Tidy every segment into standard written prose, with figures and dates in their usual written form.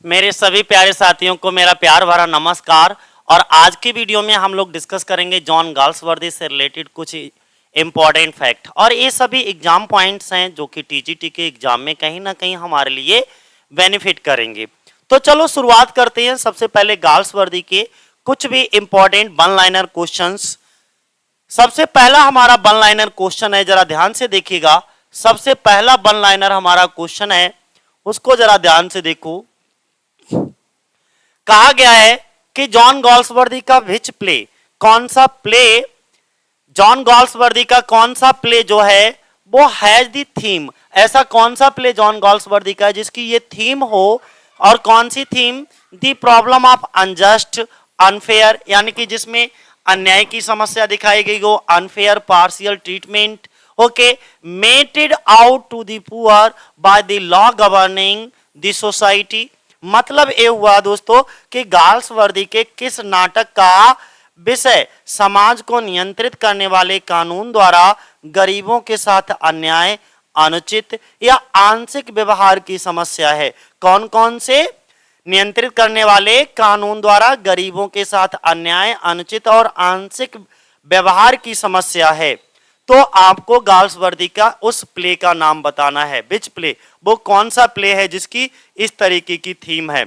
मेरे सभी प्यारे साथियों को मेरा प्यार भरा नमस्कार। और आज की वीडियो में हम लोग डिस्कस करेंगे जॉन गाल्सवर्दी से रिलेटेड कुछ इंपॉर्टेंट फैक्ट, और ये सभी एग्जाम पॉइंट्स हैं जो कि टीजीटी के एग्जाम में कहीं ना कहीं हमारे लिए बेनिफिट करेंगे। तो चलो शुरुआत करते हैं। सबसे पहले गाल्सवर्दी के कुछ भी इंपॉर्टेंट वन लाइनर क्वेश्चंस। सबसे पहला हमारा वन लाइनर क्वेश्चन है, जरा ध्यान से देखिएगा। सबसे पहला वन लाइनर हमारा क्वेश्चन है, उसको जरा ध्यान से देखो। कहा गया है कि जॉन गाल्सवर्दी का विच प्ले, कौन सा प्ले, जॉन गाल्सवर्दी का कौन सा प्ले जो है वो हैज द थीम, ऐसा कौन सा प्ले जॉन गाल्सवर्दी का है जिसकी ये थीम हो। और कौन सी theme? The problem of unjust unfair, यानी कि जिसमें अन्याय की समस्या दिखाई गई हो, unfair partial treatment, okay, meted out to the poor by the law governing the society. मतलब ये हुआ दोस्तों कि गाल्सवर्दी के किस नाटक का विषय समाज को नियंत्रित करने वाले कानून द्वारा गरीबों के साथ अन्याय, अनुचित या आंशिक व्यवहार की समस्या है। कौन कौन से नियंत्रित करने वाले कानून द्वारा गरीबों के साथ अन्याय, अनुचित और आंशिक व्यवहार की समस्या है। तो आपको गाल्सवर्दी का उस प्ले का नाम बताना है। विच प्ले, वो कौन सा प्ले है जिसकी इस तरीके की थीम है।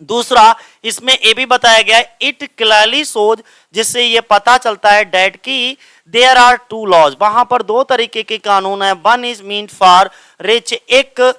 दूसरा, इसमें यह भी बताया गया है इट क्लियरली शोज, जिससे यह पता चलता है डेट की देयर आर टू लॉज, वहां पर दो तरीके के कानून है। One is meant for rich, एक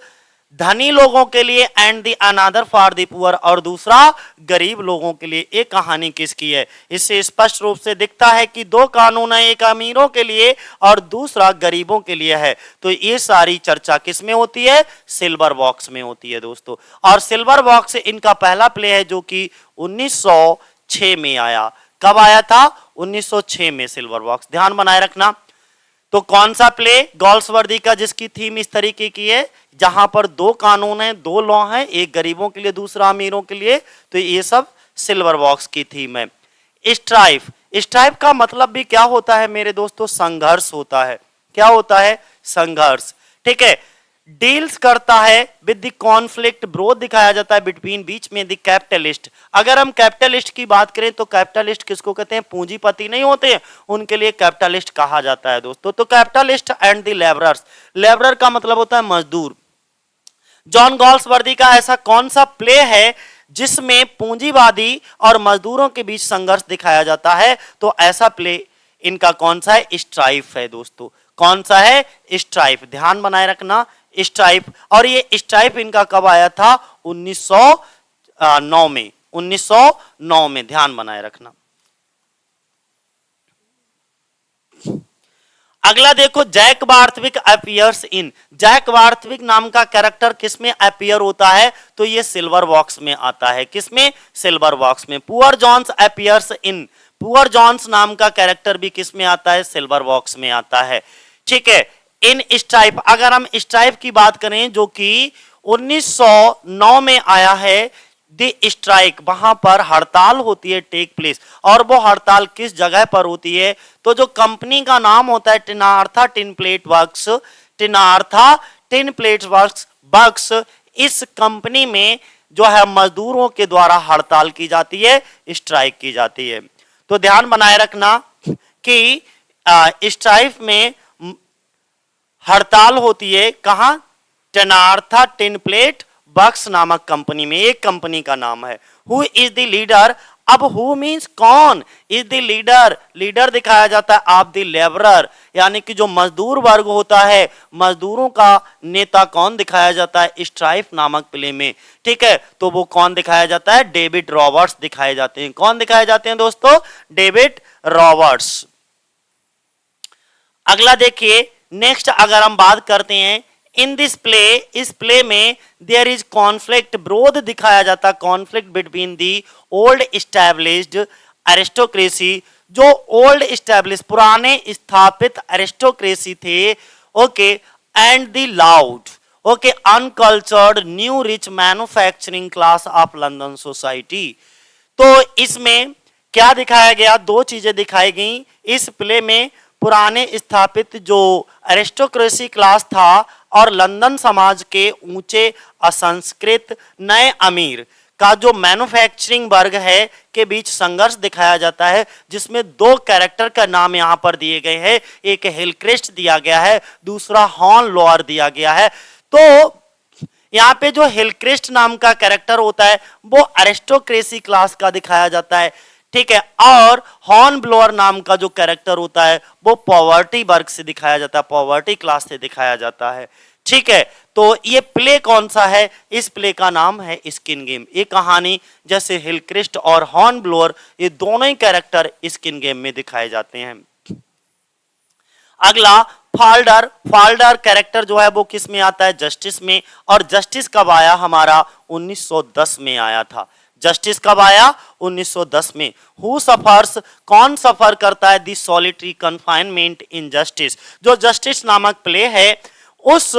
धनी लोगों के लिए, and the another for the poor, और दूसरा गरीब लोगों के लिए। एक कहानी किसकी है? इससे स्पष्ट रूप से दिखता है कि दो कानून है, एक अमीरों के लिए और दूसरा गरीबों के लिए है। तो ये सारी चर्चा किस में होती है? सिल्वर बॉक्स में होती है दोस्तों। और सिल्वर बॉक्स इनका पहला प्ले है जो कि 1906 में आया। कब आया था? 1906 में सिल्वर बॉक्स, ध्यान बनाए रखना। तो कौन सा प्ले गाल्सवर्दी का जिसकी थीम इस तरीके की है, जहां पर दो कानून हैं, दो लॉ हैं, एक गरीबों के लिए दूसरा अमीरों के लिए। तो ये सब सिल्वर बॉक्स की थीम है। स्ट्राइफ, स्ट्राइफ का मतलब भी क्या होता है मेरे दोस्तों? संघर्ष होता है। क्या होता है? संघर्ष, ठीक है। डील्स करता है विद द कॉन्फ्लिक्ट, विरोध दिखाया जाता है बिटवीन, बीच में, द कैपिटलिस्ट। अगर हम कैपिटलिस्ट की बात करें तो कैपिटलिस्ट किसको कहते हैं? पूंजीपति नहीं होते, उनके लिए कैपिटलिस्ट कहा जाता है दोस्तों। तो capitalist and the labourers, labourer का मतलब होता है मजदूर। जॉन गाल्सवर्दी का ऐसा कौन सा प्ले है जिसमें पूंजीवादी और मजदूरों के बीच संघर्ष दिखाया जाता है? तो ऐसा प्ले इनका कौन सा है? स्ट्राइफ है दोस्तों। कौन सा है? स्ट्राइफ, ध्यान बनाए रखना, स्ट्राइफ। और ये स्ट्राइफ इनका कब आया था? 1909 में, 1909 में, ध्यान बनाए रखना। अगला देखो, Jack Barthwick appears in, Jack Barthwick नाम का कैरेक्टर किसमें अपीयर होता है? तो ये सिल्वर बॉक्स में आता है। किसमें? सिल्वर बॉक्स में। Poor Jones appears in, poor Jones नाम का कैरेक्टर भी किसमें आता है? सिल्वर बॉक्स में आता है, ठीक है। इन स्ट्राइप, अगर हम स्ट्राइप की बात करें जो कि 1909 में आया है, द स्ट्राइक, वहां पर हड़ताल होती है, टेक प्लेस। और वो हड़ताल किस जगह पर होती है? तो जो कंपनी का नाम होता है टिनार्था टिन प्लेट वर्क्स, टिनार्था टिन प्लेट वर्क्स, इस कंपनी में जो है मजदूरों के द्वारा हड़ताल की जाती है, स्ट्राइक की जाती है। तो ध्यान बनाए रखना कि स्ट्राइक में हड़ताल होती है कहां? टेनार्था टिन प्लेट वर्क्स नामक कंपनी में, एक कंपनी का नाम है। हु इज द लीडर, अब हु मींस कौन, इज द लीडर, लीडर दिखाया जाता है ऑफ द लेबरर, यानी कि जो मजदूर वर्ग होता है, मजदूरों का नेता कौन दिखाया जाता है स्ट्राइफ नामक प्ले में, ठीक है। तो वो कौन दिखाया जाता है? डेविड रॉबर्ट्स दिखाए जाते हैं। कौन दिखाए जाते हैं दोस्तों? David Roberts. अगला देखिए, नेक्स्ट अगर हम बात करते हैं, इन दिस प्ले, इस प्ले में देयर इज कॉन्फ्लिक्ट, विरोध दिखाया जाता, conflict between the old established aristocracy, जो ओल्ड एस्टैब्लिश पुराने स्थापित एरिस्टोक्रेसी थे, okay, and the loud, okay, uncultured new rich manufacturing class of London society. तो इसमें क्या दिखाया गया? दो चीजें दिखाई गई इस प्ले में। पुराने स्थापित जो एरिस्टोक्रेसी क्लास था और लंदन समाज के ऊंचे असंस्कृत नए अमीर का जो मैन्युफैक्चरिंग वर्ग है के बीच संघर्ष दिखाया जाता है, जिसमें दो कैरेक्टर का नाम यहां पर दिए गए हैं। एक हिलक्रिस्ट दिया गया है, दूसरा हॉर्न लोअर दिया गया है। तो यहाँ पे जो हिलक्रिस्ट नाम का कैरेक्टर होता है वो एरिस्टोक्रेसी क्लास का दिखाया जाता है, ठीक है, और हॉर्न ब्लोअर नाम का जो कैरेक्टर होता है वो पॉवर्टी वर्ग से दिखाया जाता है, पॉवर्टी क्लास से दिखाया जाता है, ठीक है। तो ये प्ले कौन सा है? इस प्ले का नाम है स्किन गेम। ये कहानी जैसे हिलक्रिस्ट और हॉर्न ब्लोअर ये दोनों ही कैरेक्टर स्किन गेम में दिखाए जाते हैं। अगला फाल्डर। फाल्डर कैरेक्टर जो है वो किस में आता है? जस्टिस में। और जस्टिस कब आया? हमारा 1910 में आया था। जस्टिस कब आया? 1910 में। हु सफर्स, कौन सफर करता है? दी सॉलिटरी कन्फाइनमेंट इन जस्टिस। जो जस्टिस नामक प्ले है उस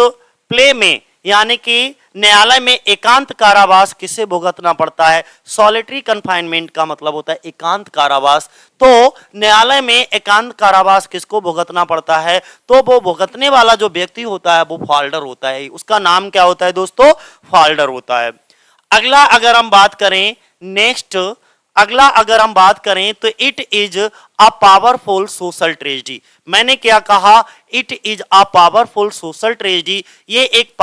प्ले में यानी कि न्यायालय में एकांत कारावास किसे भुगतना पड़ता है? सॉलिटरी कन्फाइनमेंट का मतलब होता है एकांत कारावास। तो न्यायालय में एकांत कारावास किसको भुगतना पड़ता है? तो वो भुगतने वाला जो व्यक्ति होता है वो फाल्डर होता है। उसका नाम क्या होता है दोस्तों? फाल्डर होता है। अगला अगर हम बात करें नेक्स्ट, अगला अगर हम बात करें तो it is a powerful social tragedy. मैंने क्या कहा? It is a powerful social tragedy. ये एक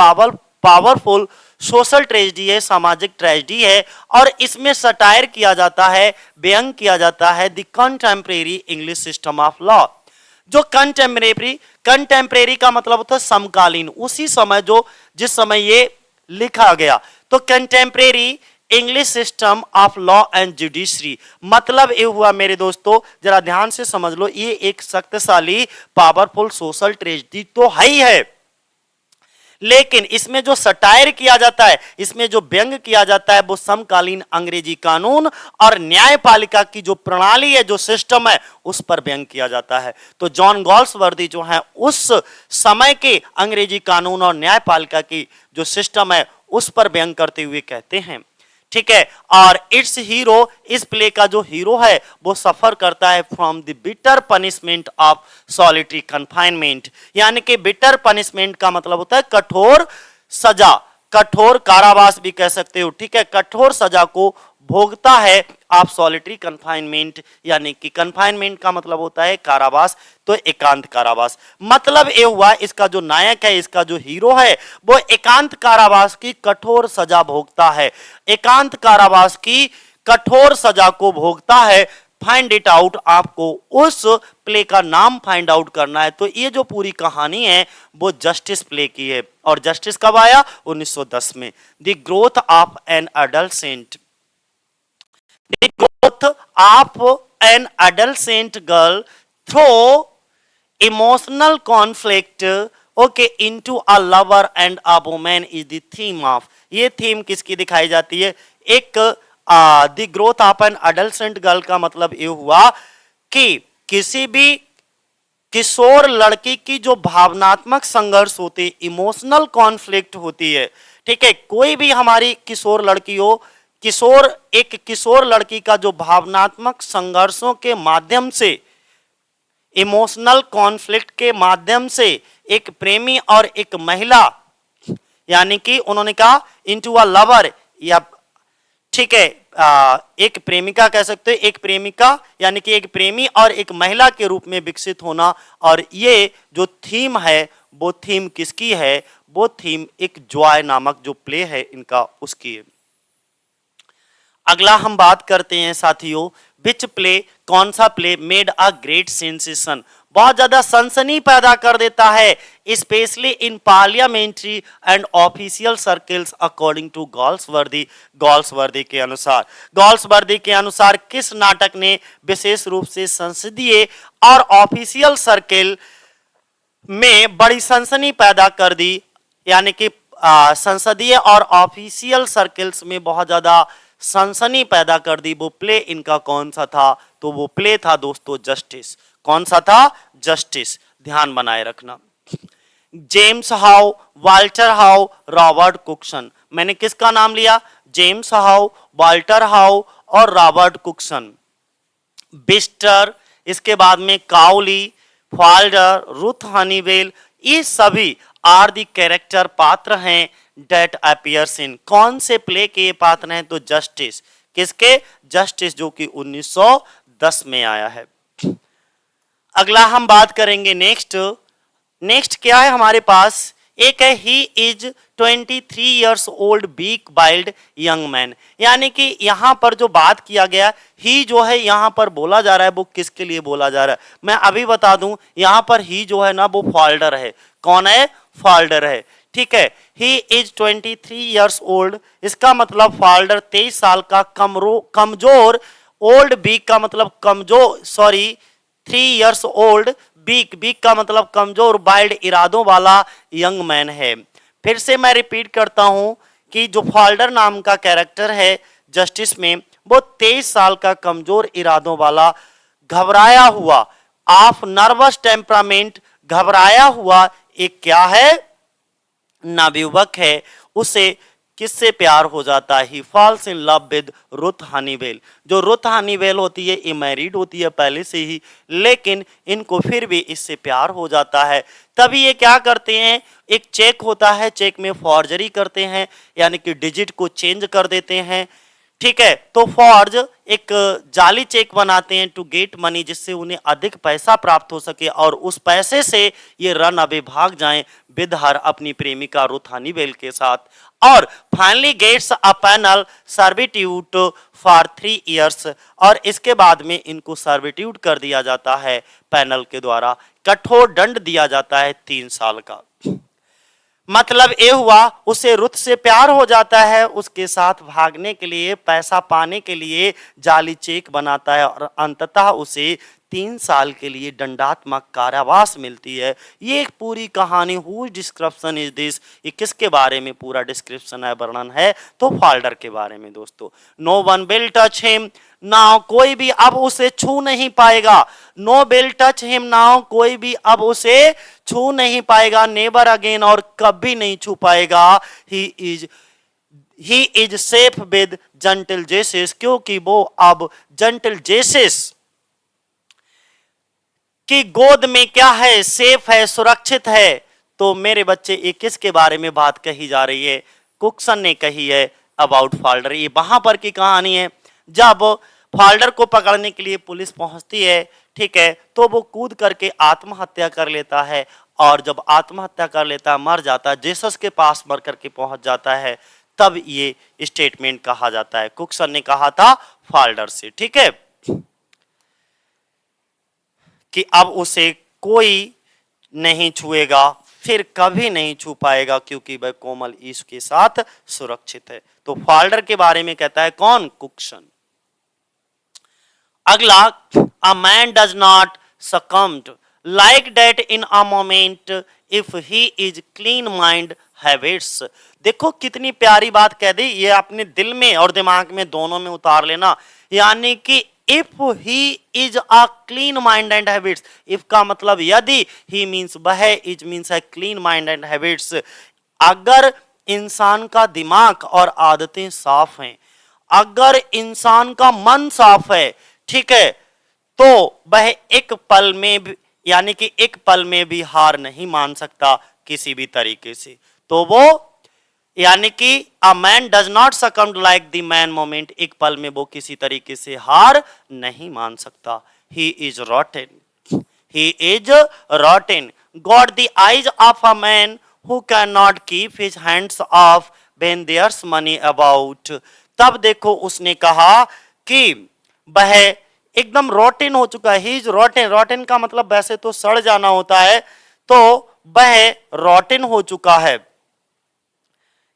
पावरफुल सोशल ट्रेजेडी है, सामाजिक ट्रेजेडी है, और इसमें सटायर किया जाता है, व्यंग किया जाता है the contemporary English system of law. जो कंटेम्परेरी का मतलब होता है समकालीन, उसी समय जो जिस समय ये लिखा गया। तो contemporary English system of law and judiciary मतलब ये हुआ मेरे दोस्तों, जरा ध्यान से समझ लो, ये एक शक्तिशाली पावरफुल सोशल ट्रेजेडी तो है ही है, लेकिन इसमें जो सटायर किया जाता है, इसमें जो व्यंग किया जाता है वो समकालीन अंग्रेजी कानून और न्यायपालिका की जो प्रणाली है, जो सिस्टम है, उस पर व्यंग किया जाता है। तो जॉन गॉल्सवर्दी जो है उस समय के अंग्रेजी कानून और न्यायपालिका की जो सिस्टम है उस पर व्यंग करते हुए कहते हैं, ठीक है। और इट्स हीरो, इस प्ले का जो हीरो है वो सफर करता है from the bitter punishment of solitary confinement. यानी कि बिटर पनिशमेंट का मतलब होता है कठोर सजा, कठोर कारावास भी कह सकते हो, ठीक है। कठोर सजा को भोगता है आप सॉलिटरी कन्फाइनमेंट, यानी कि कन्फाइनमेंट का मतलब होता है कारावास, तो एकांत कारावास। मतलब ये हुआ इसका जो नायक है, इसका जो हीरो है वो एकांत कारावास की कठोर सजा भोगता है, एकांत कारावास की कठोर सजा को भोगता है। फाइंड इट आउट, आपको उस प्ले का नाम फाइंड आउट करना है। तो ये जो पूरी कहानी है वो जस्टिस प्ले की है। और जस्टिस कब आया? 1910 में। The growth of an adolescent, the growth of an adolescent girl through emotional conflict okay into a lover and a woman is the theme of। ये थीम किसकी दिखाई जाती है? एक the growth of an adolescent girl का मतलब ये हुआ कि किसी भी किशोर लड़की की जो भावनात्मक संघर्ष होती है, इमोशनल कॉन्फ्लिक्ट होती है, ठीक है। कोई भी हमारी किशोर लड़की हो, एक किशोर लड़की का जो भावनात्मक संघर्षों के माध्यम से, इमोशनल कॉन्फ्लिक्ट के माध्यम से एक प्रेमी और एक महिला, यानी कि उन्होंने कहा इनटू अ लवर, या ठीक है एक प्रेमिका कह सकते हो, एक प्रेमिका यानी कि एक प्रेमी और एक महिला के रूप में विकसित होना। और ये जो थीम है वो थीम किसकी है? वो थीम एक जॉय नामक जो प्ले है इनका, उसकी है। अगला हम बात करते हैं साथियों, विच प्ले, कौन सा play made a great sensation, बहुत ज्यादा सनसनी पैदा कर देता है, specially in parliamentary and official circles according to Galsworthy. Galsworthy के अनुसार, गॉल्सवर्दी के अनुसार किस नाटक ने विशेष रूप से संसदीय और ऑफिशियल सर्कल में बड़ी सनसनी पैदा कर दी, यानी कि संसदीय और ऑफिशियल सर्कल्स में बहुत ज्यादा सनसनी पैदा कर दी, वो प्ले इनका कौन सा था? तो वो प्ले था दोस्तों जस्टिस। कौन सा था? जस्टिस। ध्यान बनाए रखना। James How, Walter How, Robert Cokeson. मैंने किसका नाम लिया? जेम्स हाउ, वाल्टर हाउ और रॉबर्ट कुक्सन। बिस्टर, इसके बाद में काउली, फॉल्डर, रुथ हनीवेल, ये सभी आर दी कैरेक्टर पात्र हैं डेट अपियर्स इन, कौन से प्ले के ये पात्र हैं? तो जस्टिस, किसके? जस्टिस, जो कि 1910 में आया है। अगला हम बात करेंगे नेक्स्ट क्या है हमारे पास? एक है he is 23 years old weak wild young man, यानी कि यहां पर जो बात किया गया, ही जो है यहां पर बोला जा रहा है वो किसके लिए बोला जा रहा है? मैं अभी बता दूं, यहां पर ही जो है ना वो फॉल्डर है। कौन है? फॉल्डर है, ठीक है। ही इज 23 ईयर्स ओल्ड, इसका मतलब फॉल्डर 23 साल का कमजोर, ओल्ड वीक का मतलब कमजोर, सॉरी 3 ईयर्स ओल्ड, बीक का मतलब कमजोर, वाइल्ड इरादों वाला यंग मैन है। फिर से मैं रिपीट करता हूं कि जो फॉल्डर नाम का कैरेक्टर है जस्टिस में, वो 23 साल का कमजोर इरादों वाला, घबराया हुआ, ऑफ नर्वस टेम्परामेंट, घबराया हुआ एक क्या है? नवयुवक है। उसे किससे प्यार हो जाता है? He falls in love with Ruth Honeywill. जो रुथ हनीवेल होती है ये मैरिड होती है पहले से ही, लेकिन इनको फिर भी इससे प्यार हो जाता है। तभी ये क्या करते हैं, एक चेक होता है, चेक में फॉर्जरी करते हैं, यानी कि डिजिट को चेंज कर देते हैं, ठीक है। तो फॉर्ज एक जाली चेक बनाते हैं टू गेट मनी, जिससे उन्हें अधिक पैसा प्राप्त हो सके और उस पैसे से ये रन अवे भाग जाएं विद हर, अपनी प्रेमिका रुथ हनीवेल के साथ, और finally gets a penal servitude for 3 years, और इसके बाद में इनको सर्विट्यूट कर दिया जाता है पैनल के द्वारा, कठोर दंड दिया जाता है 3 साल का। मतलब ये हुआ उसे रुथ से प्यार हो जाता है, उसके साथ भागने के लिए, पैसा पाने के लिए जाली चेक बनाता है और अंततः उसे 3 साल के लिए दंडात्मक कारावास मिलती है। ये एक पूरी कहानी, हुज डिस्क्रिप्शन इज दिस, ये किसके बारे में पूरा डिस्क्रिप्शन है, वर्णन है? तो फॉल्डर के बारे में दोस्तों। No one will touch him now, कोई भी अब उसे छू नहीं पाएगा। No will touch him now, कोई भी अब उसे छू नहीं पाएगा। नेवर अगेन, और कभी नहीं छू पाएगा। He is safe with gentle Jesus, क्योंकि वो अब जेंटल जेसेस की गोद में क्या है? सेफ है, सुरक्षित है। तो मेरे बच्चे ये किसके बारे में बात कही जा रही है? कुक्सन ने कही है अबाउट फॉल्डर। ये वहां पर की कहानी है जब फॉल्डर को पकड़ने के लिए पुलिस पहुंचती है, ठीक है, तो वो कूद करके आत्महत्या कर लेता है, और जब आत्महत्या कर लेता है, मर जाता है, जेसस के पास मर करके पहुंच जाता है, तब ये स्टेटमेंट कहा जाता है। कुक्सन ने कहा था फॉल्डर से, ठीक है, कि अब उसे कोई नहीं छुएगा, फिर कभी नहीं छू पाएगा, क्योंकि वह कोमल ईश के साथ सुरक्षित है। तो फॉल्डर के बारे में कहता है कौन? कुक्सन। अगला, a man does not succumbed like that in a moment if he is clean mind habits। देखो कितनी प्यारी बात कह दी, ये अपने दिल में और दिमाग में दोनों में उतार लेना। यानी कि if he is a clean mind and habits, if का मतलब यदि, ही मीन्स वह, इज मीन्स है क्लीन माइंड एंड हैबिट्स, अगर इंसान का दिमाग और आदतें साफ हैं, अगर इंसान का मन साफ है, ठीक है, तो वह एक पल में भी, यानी कि एक पल में भी हार नहीं मान सकता किसी भी तरीके से। तो वो, यानी कि a man does not succumbed like the man moment, एक पल में वो किसी तरीके से हार नहीं मान सकता। He is rotten, he is rotten, got the eyes of a man who can not keep his hands off when there's money about. तब देखो उसने कहा कि वह एकदम रोटेन हो चुका है। ही इज रोटेन, रोटेन का मतलब वैसे तो सड़ जाना होता है, तो वह रोटेन हो चुका है।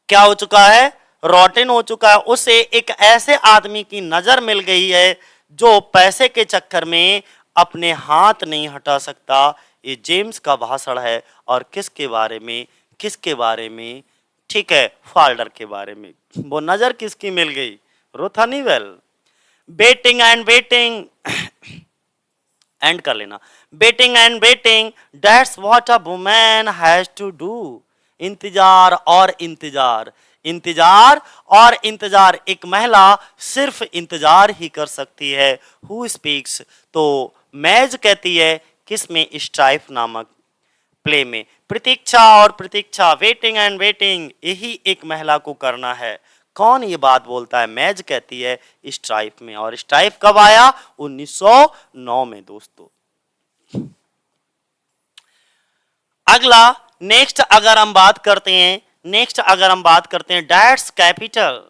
क्या हो चुका है? रोटेन हो चुका है। उसे एक ऐसे आदमी की नजर मिल गई है जो पैसे के चक्कर में अपने हाथ नहीं हटा सकता। ये जेम्स का भाषण है, और किसके बारे में? किसके बारे में? ठीक है, फॉल्डर के बारे में। वो नजर किसकी मिल गई? Ruth Honeywill. Waiting and waiting, and कर लेना, waiting and waiting, that's what a woman has to do. इंतजार और इंतजार, इंतजार और इंतजार, एक महिला सिर्फ इंतजार ही कर सकती है। हु स्पीक्स, तो मैज कहती है किसमें, स्ट्राइफ नामक प्ले में। प्रतीक्षा और प्रतीक्षा, वेटिंग एंड वेटिंग, यही एक महिला को करना है। कौन ये बात बोलता है, मैज कहती है स्ट्राइफ में। और स्ट्राइफ कब आया, 1909 में दोस्तों। अगला नेक्स्ट अगर हम बात करते हैं that's capital.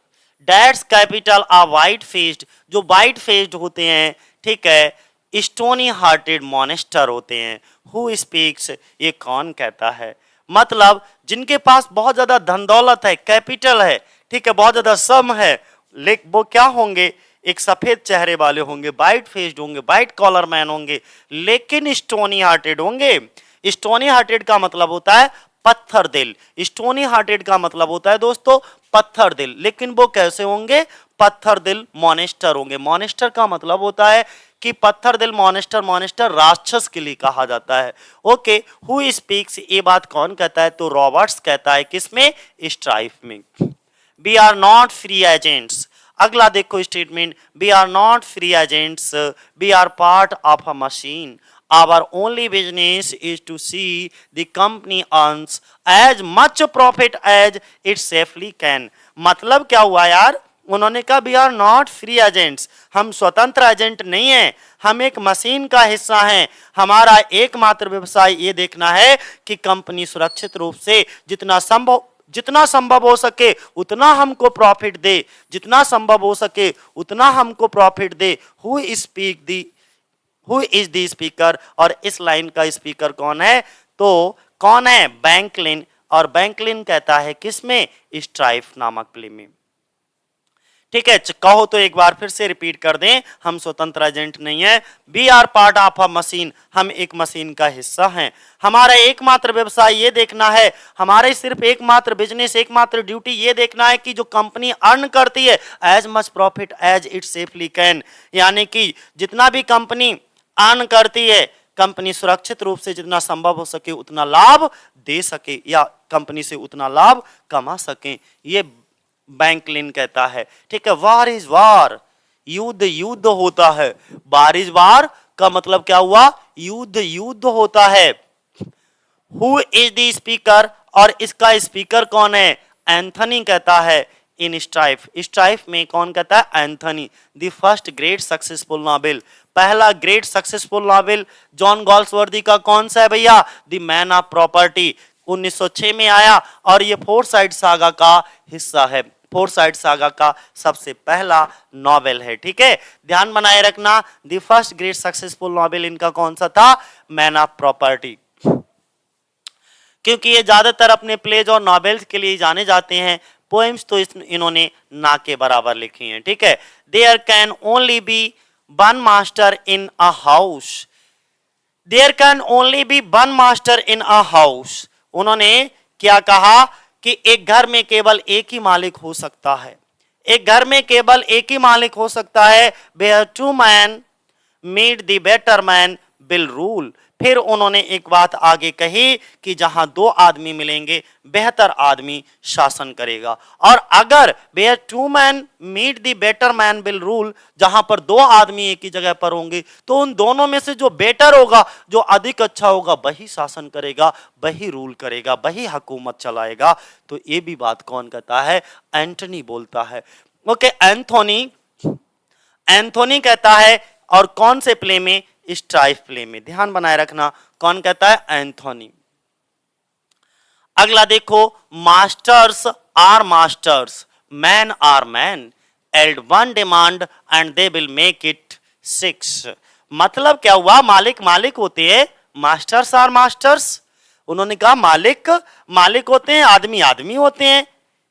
That's capital a white faced, जो वाइट फेस्ड होते हैं, ठीक है, स्टोनी हार्टेड मॉनेस्टर होते हैं। हु स्पीक्स, ये कौन कहता है, मतलब जिनके पास बहुत ज्यादा धन दौलत है, कैपिटल है, ठीक है, बहुत ज्यादा सम है, लेकिन वो क्या होंगे, एक सफेद चेहरे वाले होंगे, वाइट फेस्ड होंगे, वाइट कॉलर मैन होंगे, लेकिन स्टोनी हार्टेड होंगे। स्टोनी हार्टेड का मतलब होता है पत्थर दिल। स्टोनी हार्टेड का मतलब होता है दोस्तों पत्थर दिल, लेकिन वो कैसे होंगे, पत्थर दिल मॉनेस्टर होंगे। मॉनेस्टर का मतलब होता है कि पत्थर दिल मॉनेस्टर, मॉनेस्टर राक्षस के लिए कहा जाता है। ओके, हु स्पीक्स, ये बात कौन कहता है, तो रॉबर्ट्स कहता है, किसमें, स्ट्राइफ में। We are not free agents. अगला देखो statement, we are not free agents, we are part of a machine. Our only business is to see the company earns as much profit as it safely can। मतलब क्या हुआ यार, उन्होंने कहा we are not free agents, हम स्वतंत्र agent नहीं हैं, हम एक मशीन का हिस्सा हैं। हमारा एकमात्र व्यवसाय ये देखना है कि कंपनी सुरक्षित रूप से जितना संभव हो सके उतना हमको प्रॉफिट दे, जितना संभव हो सके उतना हमको profit they. Who is the speaker, और इस लाइन का स्पीकर कौन है, तो कौन है, बैंकलिन। और बैंकलिन कहता है किसमें, स्ट्राइफ नामक प्ले में। ठीक है, कहो तो एक बार फिर से रिपीट कर दें, हम स्वतंत्र एजेंट नहीं है, we are part of a machine, हम एक मशीन का हिस्सा हैं। हमारा एकमात्र व्यवसाय ये देखना है, हमारे सिर्फ एकमात्र बिजनेस, एकमात्र ड्यूटी ये देखना है कि जो कंपनी अर्न करती है as much profit as it safely can, यानी कि जितना भी कंपनी अर्न करती है, कंपनी सुरक्षित रूप से जितना संभव हो सके उतना लाभ दे सके, या कंपनी से उतना लाभ कमा सके, ये बैंकलिन कहता है। ठीक है, वार इज वार, युद्ध होता है। वार इज वार का मतलब क्या हुआ, युद्ध होता है। हु इज द स्पीकर, और इसका स्पीकर कौन है, एंथनी कहता है। इन स्ट्राइफ में कौन कहता है, Anthony. The first great successful novel, पहला great successful novel John Galsworthy का कौन सा है भैया, द मैन ऑफ प्रॉपर्टी, 1906 में आया, और ये फोरसाइट सागा का हिस्सा है। फोरसाइट सागा का सबसे पहला नॉवेल है। ठीक है, ध्यान बनाए रखना, the first great successful novel इनका कौन सा था, मैन ऑफ प्रॉपर्टी। क्योंकि ये ज्यादातर अपने प्लेज और नॉवेल्स के लिए जाने जाते हैं, पोएम्स तो इन्होंने ना के बराबर लिखी हैं। ठीक है, there can only be one master in a house, there can only be one master in a house. उन्होंने क्या कहा कि एक घर में केवल एक ही मालिक हो सकता है, एक घर में केवल एक ही मालिक हो सकता है। Where two man meet the better man will rule. फिर उन्होंने एक बात आगे कही कि जहां दो आदमी मिलेंगे बेहतर आदमी शासन करेगा। और अगर where two man meet the better man will rule, जहां पर दो आदमी एक ही जगह पर होंगे तो उन दोनों में से जो बेटर होगा, जो अधिक अच्छा होगा, वही शासन करेगा, वही रूल करेगा, वही हुकूमत चलाएगा। तो ये भी बात कौन कहता है, एंटनी बोलता है। ओके, एंथोनी कहता है, और कौन से प्ले में, स्ट्राइफ प्ले में। ध्यान बनाए रखना, कौन कहता है, एंथोनी। अगला देखो, masters are masters, man are man, yield one demand and they will make it 6। मतलब क्या हुआ, मालिक मालिक होते हैं, मास्टर्स आर मास्टर्स। उन्होंने कहा मालिक मालिक होते हैं, आदमी आदमी होते हैं।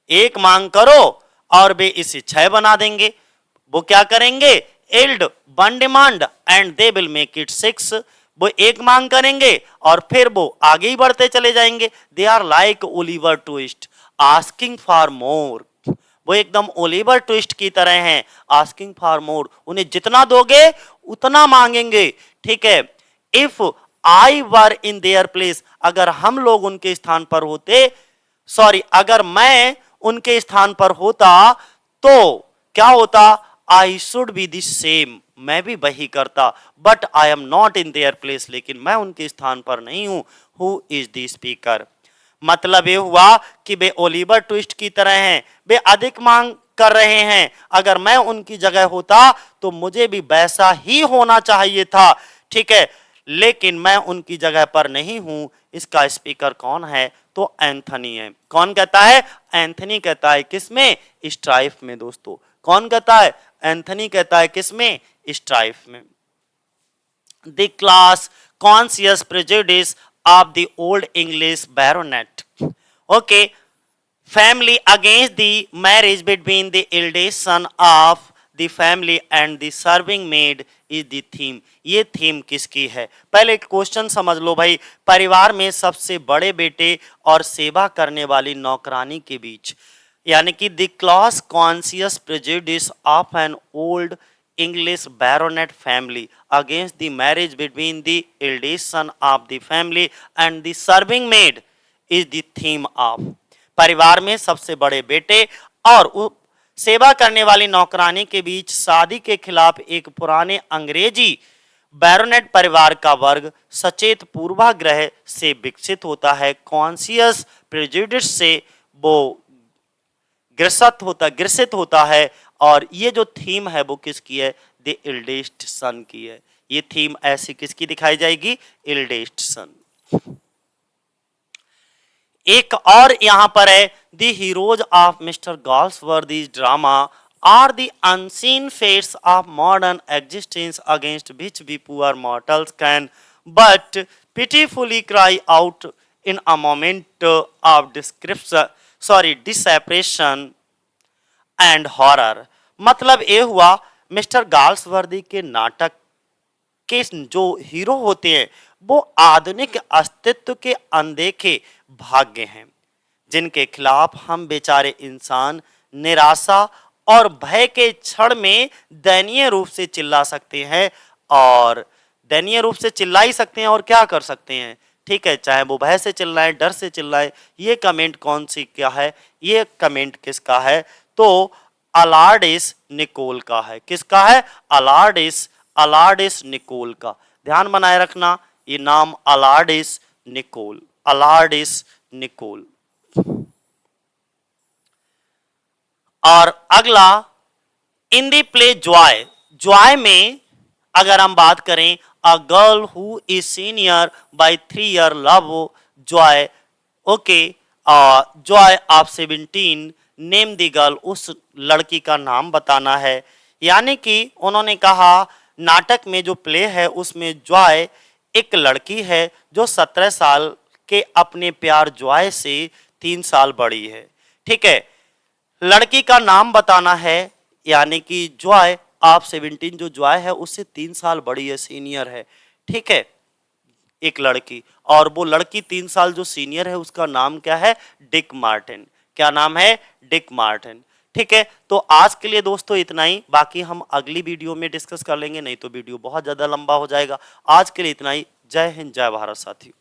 एक मांग करो और वे इसे 6 बना देंगे। वो क्या करेंगे, yield one demand and they will make it 6। वो एक मांग करेंगे और फिर वो आगे ही बढ़ते चले जाएंगे। They are like Oliver Twist asking for more. वो एकदम ओलिवर ट्विस्ट की तरह हैं, आस्किंग फॉर मोर, उन्हें जितना दोगे उतना मांगेंगे। ठीक है, if I were in their place, अगर हम लोग उनके स्थान पर होते, अगर मैं उनके स्थान पर होता तो क्या होता, I should be the same, मैं भी वही करता, but I am not in their place, लेकिन मैं उनके स्थान पर नहीं हूं। Who is the speaker? मतलब ये हुआ कि वे ओलिवर ट्विस्ट की तरह हैं, वे अधिक मांग कर रहे हैं। अगर मैं उनकी जगह होता तो मुझे भी वैसा ही होना चाहिए था, ठीक है, लेकिन मैं उनकी जगह पर नहीं हूं। इसका स्पीकर कौन है? तो एंथनी है। कौन कहता है? एंथनी कहता है। किसमें? स्ट्राइफ में दोस्तों। कौन कहता है? एंथनी कहता है। किसमें? स्ट्राइफ में। The class conscious prejudice of the old English baronet. Okay, family against the marriage between the eldest son of the family and the serving maid is the theme. ये थीम किसकी है? पहले एक question समझ लो भाई। परिवार में सबसे बड़े बेटे और सेवा करने वाली नौकरानी के बीच, यानी कि the class conscious prejudice of an old English baronet family against the marriage between the eldest son of the family and the serving maid is the theme of. परिवार में सबसे बड़े बेटे और सेवा करने वाली नौकरानी के बीच शादी के खिलाफ एक पुराने अंग्रेजी बैरोनेट परिवार का वर्ग सचेत पूर्वाग्रह से विकसित होता है। कॉन्शियस प्रेजुडिस से वो ग्रसित होता है। और ये जो थीम है वो किसकी है? द एल्डेस्ट सन की है। ये थीम ऐसी किसकी दिखाई जाएगी? Eldest son. एक और यहां पर है, the heroes of mister Galsworthy's drama are the unseen fates of modern existence against which we poor mortals can but pitifully cry out in a moment of desperation and horror. मतलब ये हुआ mister Galsworthy के नाटक के जो hero होते हैं वो आधुनिक अस्तित्व के अनदेखे भाग्य हैं, जिनके खिलाफ हम बेचारे इंसान निराशा और भय के क्षण में दयनीय रूप से चिल्ला सकते हैं। और दयनीय रूप से चिल्ला ही सकते हैं और क्या कर सकते हैं, ठीक है, चाहे वो भय से चिल्लाए, डर से चिल्लाए। ये कमेंट कौन सी क्या है? ये कमेंट किसका है? तो अलार्डिस निकोल का है। किसका है? अलार्डिस निकोल का। ध्यान बनाए रखना ये नाम अलार्डिस निकोल। और अगला, इन द प्ले जॉय में अगर हम बात करें, a girl who is senior by 3 year love Joy. Okay, Joy of 17 name the girl, उस लड़की का नाम बताना है। यानी कि उन्होंने कहा नाटक में जो प्ले है उसमें जॉय एक लड़की है जो 17 साल के अपने प्यार जॉय से 3 साल बड़ी है, ठीक है। लड़की का नाम बताना है, यानी कि जॉय ऑफ 17 जो जॉय है उससे 3 साल बड़ी है, सीनियर है, ठीक है, एक लड़की। और वो लड़की 3 साल जो सीनियर है उसका नाम क्या है? Dick Martin. क्या नाम है? डिक मार्टिन, ठीक है। तो आज के लिए दोस्तों इतना ही, बाकी हम अगली वीडियो में डिस्कस कर लेंगे, नहीं तो वीडियो बहुत ज्यादा लंबा हो जाएगा। आज के लिए इतना ही। जय हिंद, जय भारत साथियों।